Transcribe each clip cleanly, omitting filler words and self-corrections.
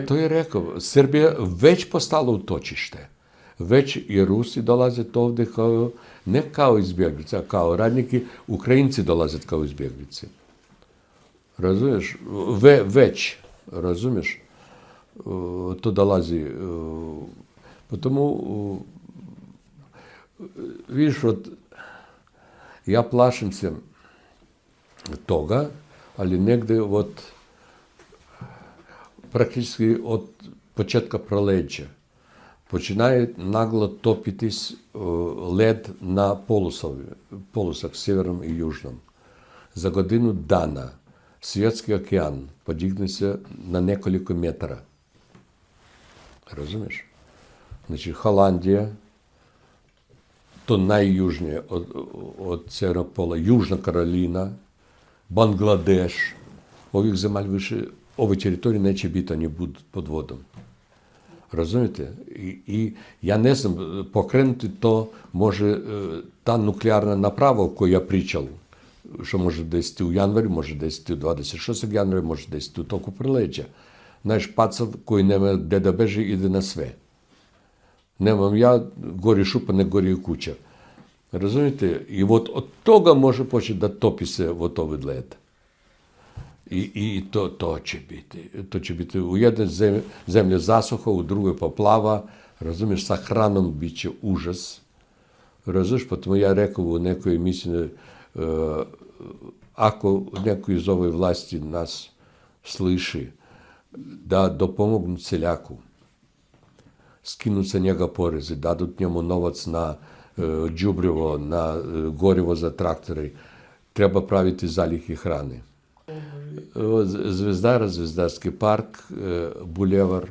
to je rekao, Srbija već postala utočište. Već i Rusi dolaze ovdje ne kao izbjeglice, a kao radniki, Ukrajinci dolaze kao izbjeglice. Razumiješ? Već, razumiješ? To dolazi. Потому, vidiš, ja plašim se toga, ali negdje praktički od početka proleća počinає нагло топитись лед на полюсах северном и южном. За годину дана Світський океан подігнеться на неколико метра. Розумієш? Значить, Голландія, то найюжніше від Северного пола, Южна Кароліна, Бангладеш. Ових земель вище, ові території neće biti, вони будуть під водом. Розумієте? І я не знаю, покинути то може та нуклеарна направа, яку я pričав, що може десь у январі, може десь 26 января, може десь току прилеча. Знаєш, пацав, koji nema gde da beži, ide na sve. Nemam ja, gori šupa, ne gori kuća. Razumijete? I od toga može početi da topi se ovaj led. I to će biti. To će biti u jednoj zemlji zasuha, u drugoj poplava. Razumiješ, sa hranom bit će užas. Razumiješ, potom ja rekao u nekoj emisiji, ako neko iz ove vlasti nas sliši, da dopomognu seljaku, skinu sa njega poreze, dadut njemu novac na đubrivo, na gorivo za traktore, treba praviti zalihe hrane. Zvezdara, Zvezdarski park, Bulevar,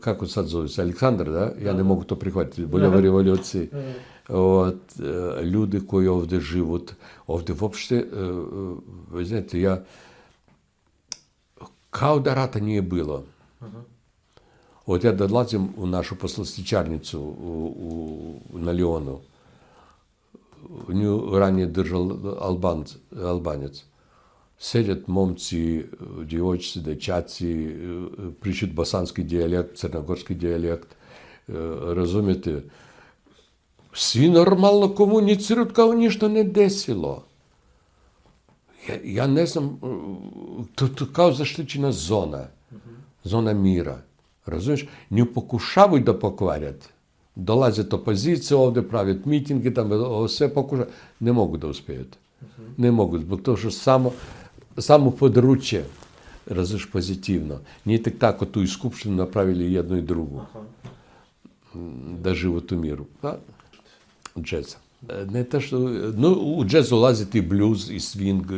kako sad zove se, Aleksandar, da? Ja ne mogu to prihvatiti, Bulevar revolucije. Ljudi koji ovdje život, ovdje uopšte, vi znate, ja, kao da rata nije bilo. Ja dolazim u našu poslastičarnicu na Lionu. Nju ranije držal Albanec. Sedjat momci, djevojčice, dečaci, pričat bosanski dijalekt, crnogorski dijalekt, razumijete? Svi normalno komuniciraju kao ništa ne desilo. Ja ne znam, to kao zaštićena zona, zona mira. Razumiješ? Nju pokušavaju da pokvarjati. Dolaze opozicije ovdje, pravят mitinge, tam sve pokušaju. Ne mogu da uspiju. Ne mogu, zbog toga što samo područje, razumiješ, pozitivno. Nije tek tako tu i skupštinu napravili jednu i drugu. Da život u miru. Džeza. Ne to što, u džez ulazi ti blues i swing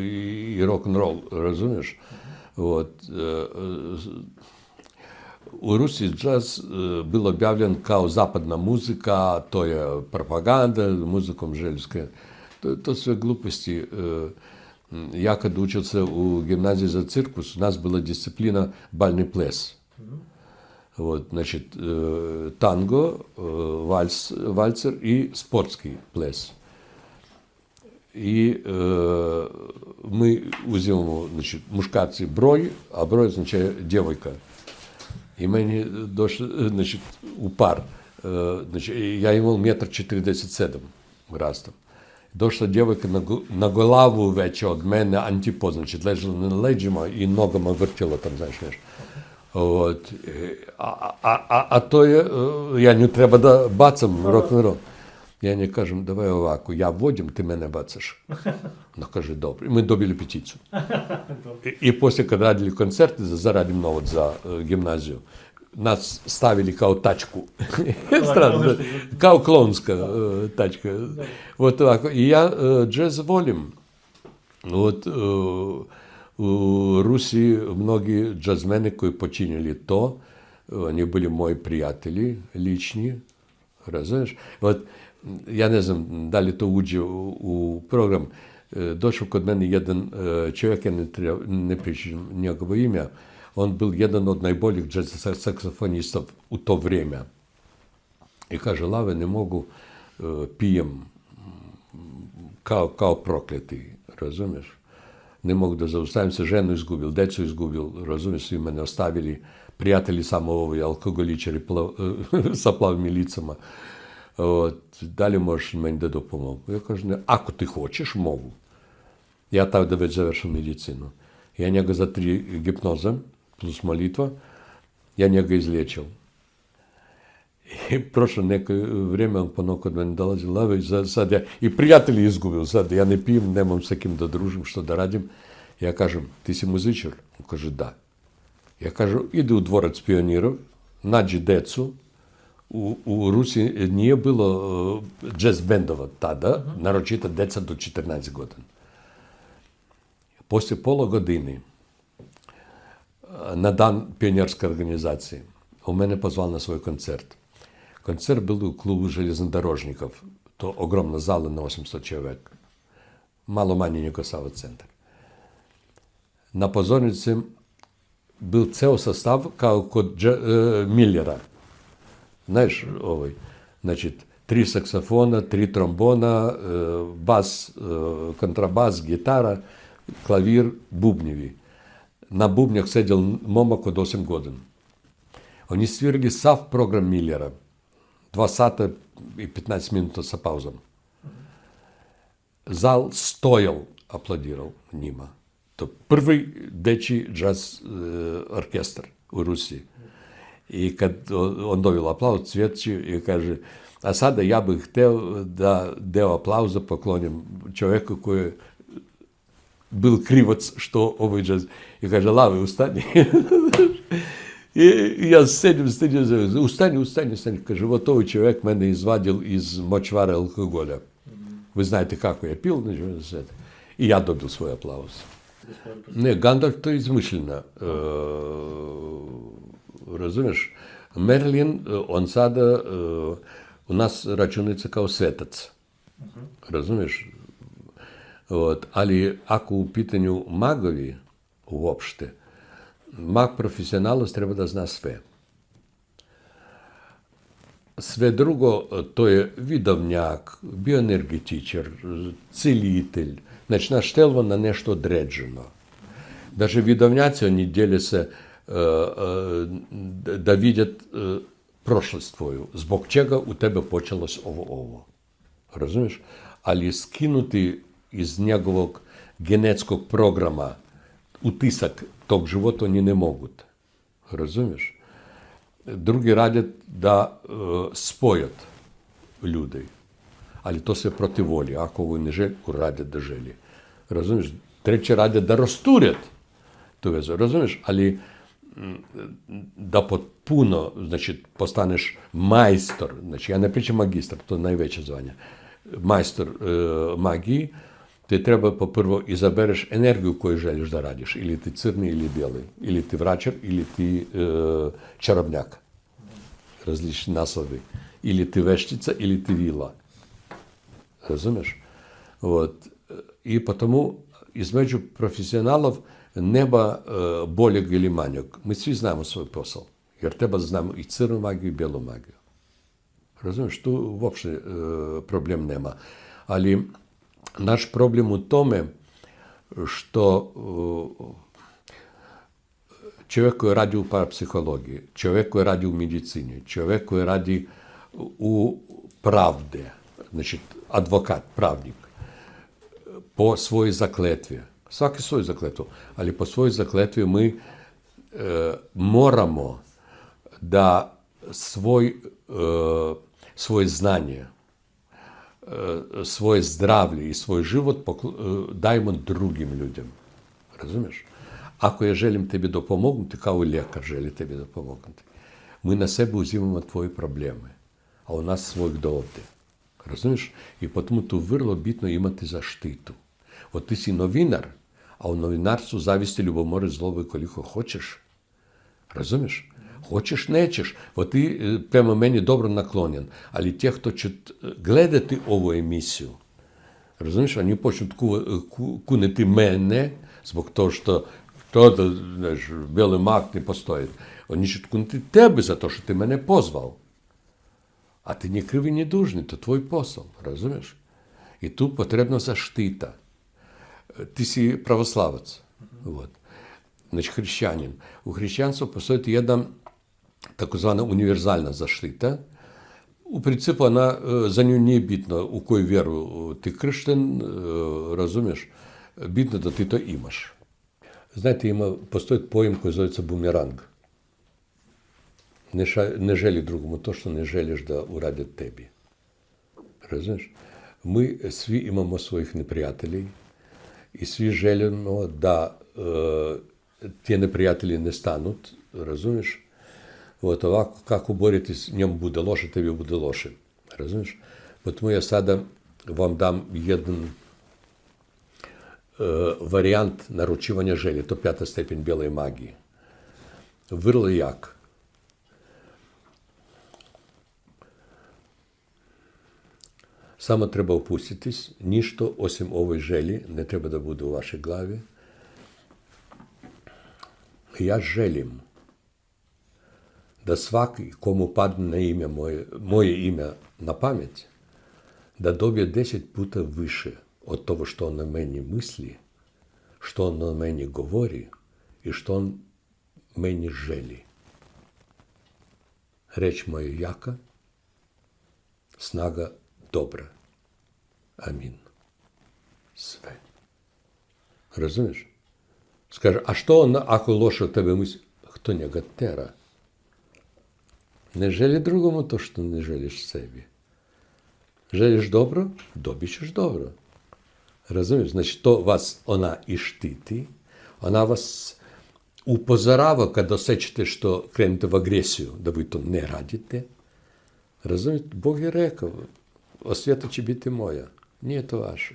i rock'n'roll, razumiješ? U Rusiji džaz bilo objavljen kao zapadna muzika, to je propaganda, muzikom želju skrenuti. To sve gluposti. Ja kad učio se u gimnaziji za cirkus, u nas bila disciplina baljni ples. Значит, танго, вальцер и спортский пles. И мы узимamo, значит, мушкаци брой, а брой означает девойка. И мені дошло, значит, у пар, значит, я имал 1,47 м растом. Дошла дівчинка на голову вече від мене антипод, значить, лежала на леджима і ногами вертіла там, знаєш, а то я не треба да бацам рок-н-рол. Я не кажу, давай оваку, я водим, ти мене бацаш. Ну, каже, добре. Ми добили петицію. І після, коли радили концерти, зарадим новод за гімназію, нас ставили kao тачку. Странно, kao клоунska тачка. Вот так. И я джаз волим. Вот у Руси многие джазмени, koji починили то, они были мои приятели лични. Razumiješ? Вот, ja ne znam da li to uđe u program. Došao kod mene jedan čovjek, ja ne pričam njegovo ime, on bil jedan od najboljih jazz saksofonistov u to vrijeme. I kaže, Lave, ne mogu, pijem kao prokleti, razumiješ? ne mogu da zaustavim se, ženu izgubil, decu izgubil, razumiješ, svi mene ostavili, prijatelji samo ovi alkoholičari sa plavim licama. Da li možeš meni da dopomogu? Ja kažem, ne, ako ti hoćeš, mogu. Ja tada već završil medicinu. Ja njega za 3 hipnoze plus molitva, ja njega izliječil. I prošlo neko vrijeme, on ponovno kod mene dolazi, Lave, sad ja i prijatelji izgubil, sad ja ne pijem, nemam sa kim da družim, što da radim. Ja kažem, ti si muzičar? On kaže, da. Ja kažem, ide u dvorac pionirov, nađi decu. U Rusiji nije bilo jazz bendova tada, naročito deca do 14 godina. Poslije pola godine, na dan pionirske organizacije, on mene pozval na svoj koncert. Koncert byl u klubu željeznodarožnikov, to ogromna zala na 800 čovjek, malo manje nego Sava centar. Na pozornici byl ceo sastav kao kod Millera. Znaš, znači, 3 saksofona, 3 trombona, bas, kontrabas, gitara, klavir, bubnjevi. Na bubnjak sedjel momak od 8 godina. Oni svirali sav program Millera. 2 sata i 15 minuta sa pauzom. Zal stojal, aplaudirao njima. To prvi dečji jazz orkestar u Rusiji. I kad on dobio aplauz, cvjetči i kaže, a sada ja bih htio da deo aplauza poklonim čovjeku koji je bil krivac što ovo jazz. I kaže, Lave, ustani. I ja sedim, ustani. Kaže, вот ovaj čovjek mene izvadil iz močvara alkoholja. Vi znate kako je pil, i ja dobil svoj aplauz. Ne, Gandalf to je izmišljena. Razumiješ? Merlin, on sada u nas računica kao svetac. Razumiješ? Ali ako u pitanju magovi uopšte, mag profesionalac treba da zna sve. Sve drugo, to je vidovnjak, bioenergetičar, celitelj. Znači, naš telvo na nešto određeno. Даже vidovnjaci, oni dijele se da vidjet prošlost tvoju. Zbog čega u tebe počelo ovo. Razumiješ? Ali skinuti iz njegovog genetskog programa utisak tog života oni ne mogu. Razumiješ? Drugi radят da spojat ljudi. Ali to se protiv volje. Ako ovo ne želi, radят da želi. Razumiješ? Treći radят da rasturят tu vezu. Razumiješ? Ali da potpuno, znači, postaneš majstor, znači, ja ne pričam magistar, to je najveće zvanje, majstor magiji, ti treba poprvo izabereš energiju koju želiš da radiš, ili ti crni ili bijeli, ili ti vračar, ili ti čarobnjak, različni naslovi, ili ti veštica, ili ti vila. Razumiješ? I потому između profesionalov nema boljeg ili manjeg. Mi svi znamo svoj posao, jer treba da znamo i crnu magiju i bijelu magiju. Razumiješ, tu uopšte problem nema. Ali naš problem u tome što čovjek koji radi u parapsihologiji, čovjek koji radi u medicini, čovjek koji radi u pravde, znači advokat, pravnik, po svojoj zakletvi, svaki svoju zakletvu, ali po svojoj zakletvi mi moramo da svoje znanje, svoje zdravlje i svoj život dajemo drugim ljudima. Razumiješ? Ako ja želim tebi da pomognuti, kao i ljekar želi tebi da pomognuti, mi na sebe uzimamo tvoje probleme, a u nas svojih do ovdje. Razumiješ? I potom tu vrlo bitno imati zaštitu. Ti si novinar, a u novinarstvu zavisi ljubomore, zlobe koliko hoćeš. Razumiješ? Hoćeš, nećeš. Ti prema meni dobro naklonjen, ali tih, kto će gledati ovu emisiju, razumiješ, oni počnu kuneti mene, zbog to što bijeli mag ne postoji. Oni će kuneti tebe zato što ti mene pozvao. A ti nije krivi ni dužni, to je tvoj posao, razumiješ? I tu potrebno zaštita. Ти си православець. Вот. Значить, християнин. У християнства постоит jedna так звана универсальна защита. У принципу, она, за нее не битно, у кою веру ти крещен, розумієш, битно, да ти то імаш. Знаєте, има постоит поем, koji зовется бумеранг. Не želi другому то, što ne želiš da urade tebi. Razumiješ? Mi svi imamo svojih neprijatelji i svi želimo da ti neprijatelji ne stanut, razumiješ? Вот ovako, kako boriti s njom bude loše, tebi bude loše. Razumiješ? Потому ja sada vam dam jedan varijant naručivanja želje. To 5. stepen bijele magije. Vrlo jak. Samo treba opustitись, ništo osim ovoj želji ne treba da bude u vašoj glavi. Ja želim da svaki komu padne na ime moje ime na pamet, da dobije 10 puta više od toga što on na meni misli, što on na meni govori i što on meni želi. Reč moja je jaka, snaga dobra. Amin. Sve. Razumiješ? Скаже, а що он, ako loše o tebe misli? Хто njega tera? Ne želi drugomu to što ne želiš sebi. Želiš dobro? Dobit ćeš dobro. Razumiješ? Znači, to vas ona i štiti. Ona vas upozorava kad osjećate što krenete v agresiju, da vi to ne radite. Razumijete? Bog je rekao, osvijeta će biti moja. Nije to vaše.